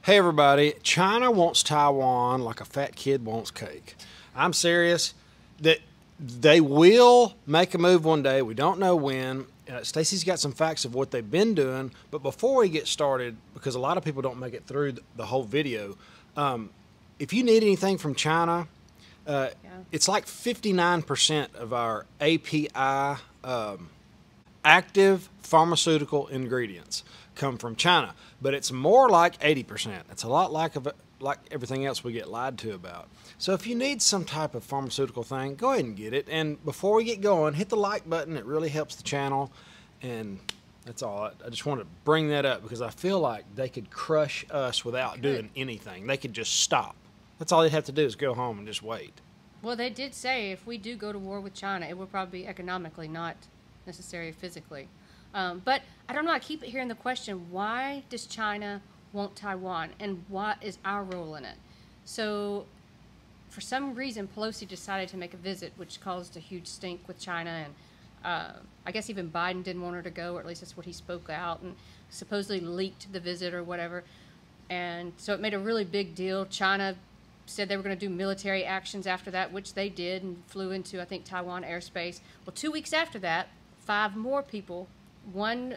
Hey everybody, China wants Taiwan like a fat kid wants cake. I'm serious. That they will make a move one day. We don't know when. Stacey's got some facts of what they've been doing, but before we get started, because a lot of people don't make it through the whole video, if you need anything from China, it's like 59% of our API active pharmaceutical ingredients come from China, but it's more like 80%. It's a lot like everything else we get lied to about. So if you need some type of pharmaceutical thing, go ahead and get it. And before we get going, hit the like button. It really helps the channel. And that's all. I just want to bring that up because I feel like they could crush us without doing anything. They could just stop. That's all they'd have to do is go home and just wait. Well, they did say if we do go to war with China, it will probably be economically, not necessarily physically. But I don't know, I keep hearing the question, why does China want Taiwan and what is our role in it? So for some reason, Pelosi decided to make a visit, which caused a huge stink with China. And I guess even Biden didn't want her to go, or at least that's what he spoke out, and supposedly leaked the visit or whatever. And so it made a really big deal. China said they were going to do military actions after that, which they did, and flew into, I think, Taiwan airspace. Well, 2 weeks after that, 5 more people, one,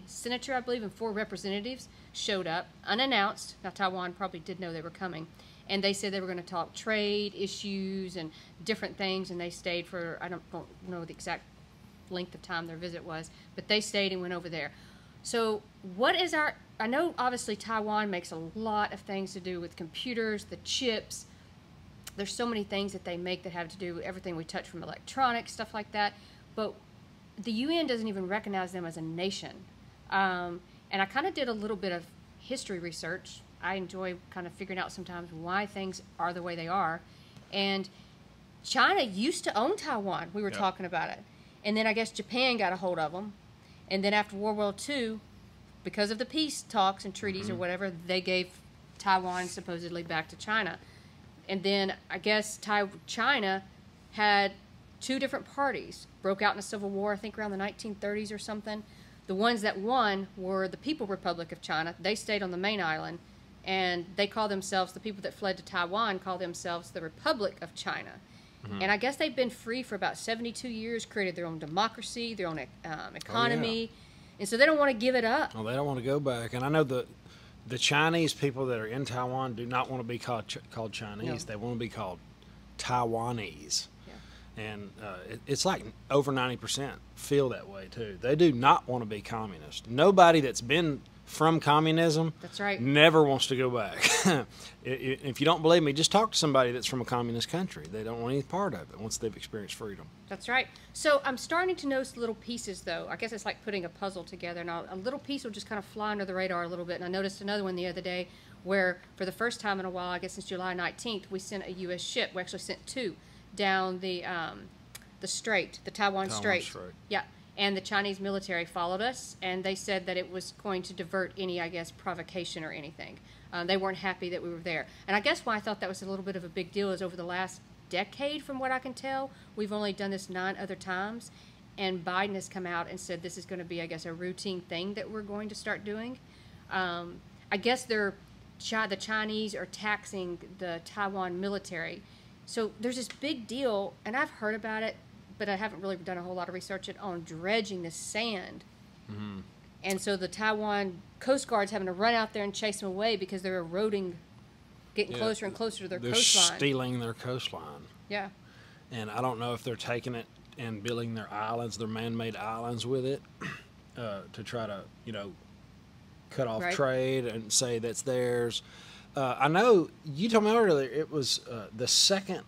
senator, I believe, and 4 representatives showed up, unannounced. Now, Taiwan probably did know they were coming. And they said they were going to talk trade issues and different things, and they stayed for, I don't know the exact length of time their visit was, but they stayed and went over there. So what is I know obviously Taiwan makes a lot of things to do with computers, the chips. There's so many things that they make that have to do with everything we touch from electronics, stuff like that. But the UN doesn't even recognize them as a nation. And I kind of did a little bit of history research. I enjoy kind of figuring out sometimes why things are the way they are. And China used to own Taiwan. We were talking about it. And then I guess Japan got a hold of them. And then after World War II, because of the peace talks and treaties or whatever, they gave Taiwan supposedly back to China. And then I guess China had 2 different parties, broke out in a civil war, I think around the 1930s or something. The ones that won were the People Republic of China. They stayed on the main island, and they call themselves, the people that fled to Taiwan call themselves the Republic of China. And I guess they've been free for about 72 years, created their own democracy, their own economy, and so they don't want to give it up. Well, they don't want to go back. And I know the Chinese people that are in Taiwan do not want to be called Chinese. No. They want to be called Taiwanese. And it's like over 90% feel that way, too. They do not want to be communist. Nobody that's been from communism never wants to go back. If you don't believe me, just talk to somebody that's from a communist country. They don't want any part of it once they've experienced freedom. That's right. So I'm starting to notice little pieces, though. I guess it's like putting a puzzle together. Now, a little piece will just kind of fly under the radar a little bit. And I noticed another one the other day where, for the first time in a while, I guess since July 19th, we sent a U.S. ship. We actually sent 2 down the Strait, the Taiwan Strait. Yeah, and the Chinese military followed us, and they said that it was going to divert any, I guess, provocation or anything. They weren't happy that we were there. And I guess why I thought that was a little bit of a big deal is over the last decade, from what I can tell, we've only done this 9 other times, and Biden has come out and said this is going to be, I guess, a routine thing that we're going to start doing. I guess the Chinese are taxing the Taiwan military. So there's this big deal, and I've heard about it, but I haven't really done a whole lot of research on dredging the sand. And so the Taiwan Coast Guard's having to run out there and chase them away because they're eroding, getting closer and closer to their coastline. They're stealing their coastline. Yeah. And I don't know if they're taking it and building their islands, their man-made islands with it, to try to, cut off trade and say that's theirs. I know you told me earlier it was the second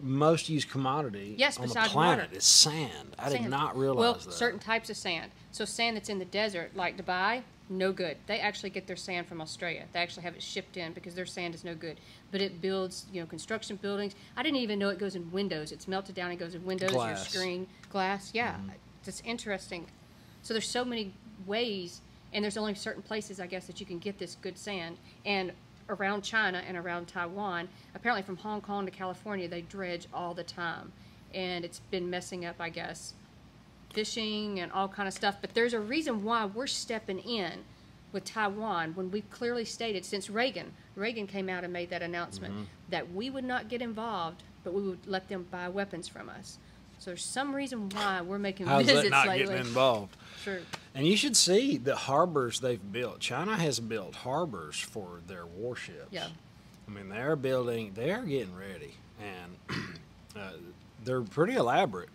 most used commodity on the planet is sand. I did not realize that. Well, certain types of sand. So sand that's in the desert, like Dubai, no good. They actually get their sand from Australia. They actually have it shipped in because their sand is no good. But it builds, construction buildings. I didn't even know it goes in windows. It's melted down and goes in windows, your screen, glass. Yeah, it's interesting. So there's so many ways, and there's only certain places, I guess, that you can get this good sand. And around China and around Taiwan, apparently from Hong Kong to California, they dredge all the time. And it's been messing up, I guess, fishing and all kind of stuff. But there's a reason why we're stepping in with Taiwan when we clearly stated since Reagan came out and made that announcement that we would not get involved, but we would let them buy weapons from us. So there's some reason why we're making How's visits that not lately. getting involved? True. And you should see the harbors they've built. China has built harbors for their warships. Yeah. I mean, they're getting ready, and they're pretty elaborate.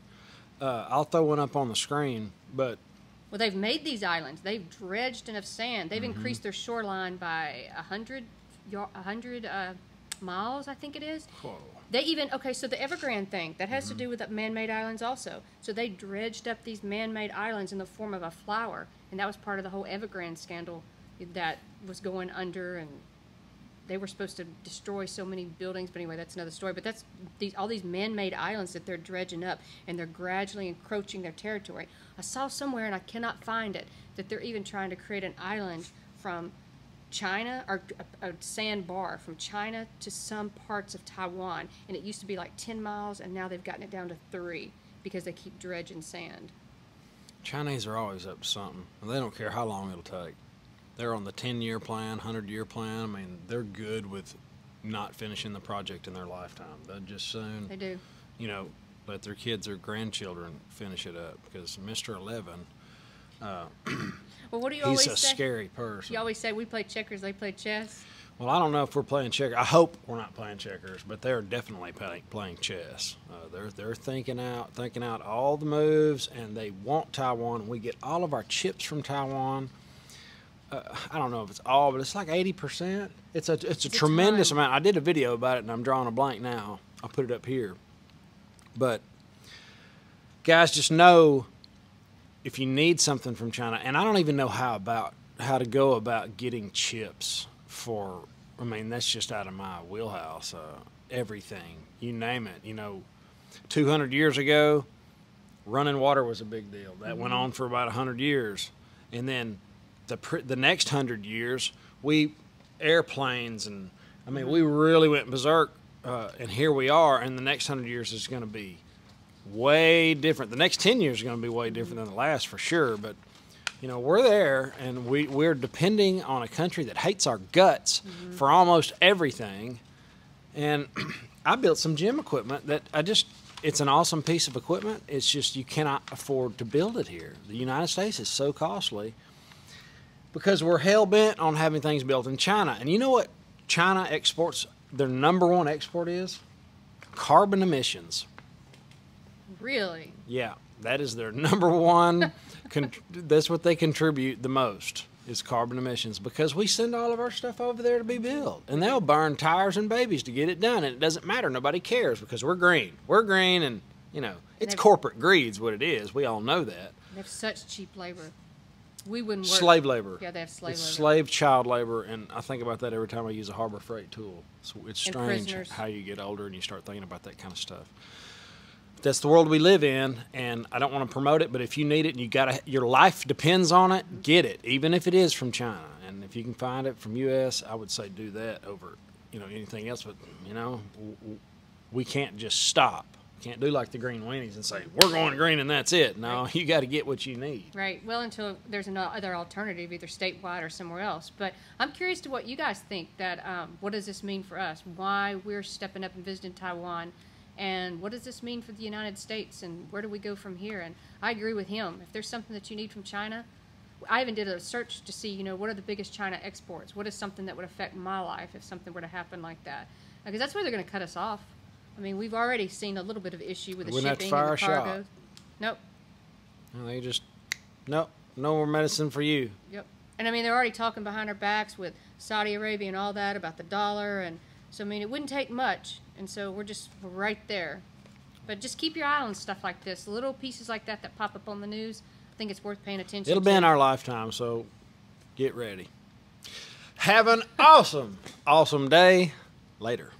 I'll throw one up on the screen, but Well, they've made these islands. They've dredged enough sand. They've increased their shoreline by 100 miles, I think it is. whoa. They even, okay, so the Evergrande thing, that has to do with man-made islands also. So they dredged up these man-made islands in the form of a flower, and that was part of the whole Evergrande scandal that was going under, and they were supposed to destroy so many buildings, but anyway, that's another story. But that's all these man-made islands that they're dredging up, and they're gradually encroaching their territory. I saw somewhere, and I cannot find it, that they're even trying to create an island from China, or a sandbar from China to some parts of Taiwan, and it used to be like 10 miles, and now they've gotten it down to 3 because they keep dredging sand. Chinese are always up to something, and they don't care how long it'll take. They're on the 10-year plan, 100-year plan. I mean, they're good with not finishing the project in their lifetime. They'll just soon, They do. Let their kids or grandchildren finish it up, because Mr. 11, Well, what do you he's always a say? scary person. You always say we play checkers, they play chess. Well, I don't know if we're playing checkers. I hope we're not playing checkers, but they're definitely playing chess. They're thinking out all the moves, and they want Taiwan. We get all of our chips from Taiwan. I don't know if it's all, but it's like 80%. It's a tremendous ton. amount. I did a video about it, and I'm drawing a blank now. I'll put it up here. But guys, just know if you need something from China, and I don't even know how to go about getting chips for. I mean, that's just out of my wheelhouse. Everything, you name it. 200 years ago, running water was a big deal. That went on for about 100 years, and then the next 100 years, airplanes, and I mean, we really went berserk, and here we are, and the next 100 years is going to be way different. The next 10 years is going to be way different than the last for sure, but we're there, and we're depending on a country that hates our guts for almost everything. And I built some gym equipment that it's an awesome piece of equipment. It's just you cannot afford to build it here. The United States is so costly because we're hell-bent on having things built in China. And you know what China exports, their number one export is? Carbon emissions. Really? Yeah, that is their number one. That's what they contribute the most, is carbon emissions, because we send all of our stuff over there to be built, and they'll burn tires and babies to get it done, and it doesn't matter. Nobody cares because we're green. We're green, and it's corporate greed's what it is. We all know that. They have such cheap labor. We wouldn't work. Slave labor. Yeah, they have slave It's labor. slave child labor, and I think about that every time I use a Harbor Freight tool. It's And strange prisoners. how you get older and you start thinking about that kind of stuff. That's the world we live in, and I don't want to promote it, but if you need it and your life depends on it, get it, even if it is from China. And if you can find it from U.S., I would say do that over, anything else. But we can't just stop. Can't do like the green weenies and say we're going green and that's it. No, you got to get what you need. Right. Well, until there's another alternative, either statewide or somewhere else. But I'm curious to what you guys think. What does this mean for us? Why we're stepping up and visiting Taiwan? And what does this mean for the United States, and where do we go from here? And I agree with him. If there's something that you need from China, I even did a search to see, what are the biggest China exports? What is something that would affect my life if something were to happen like that? Because that's where they're going to cut us off. I mean, we've already seen a little bit of issue with the Wouldn't have to shipping fire and a the shot. cargo. Nope. And they just, nope, no more medicine for you. Yep. And I mean, they're already talking behind our backs with Saudi Arabia and all that about the dollar. And so, I mean, it wouldn't take much. And so we're right there. But just keep your eye on stuff like this. Little pieces like that pop up on the news. I think it's worth paying attention to. It'll be in our lifetime, so get ready. Have an awesome, awesome day. Later.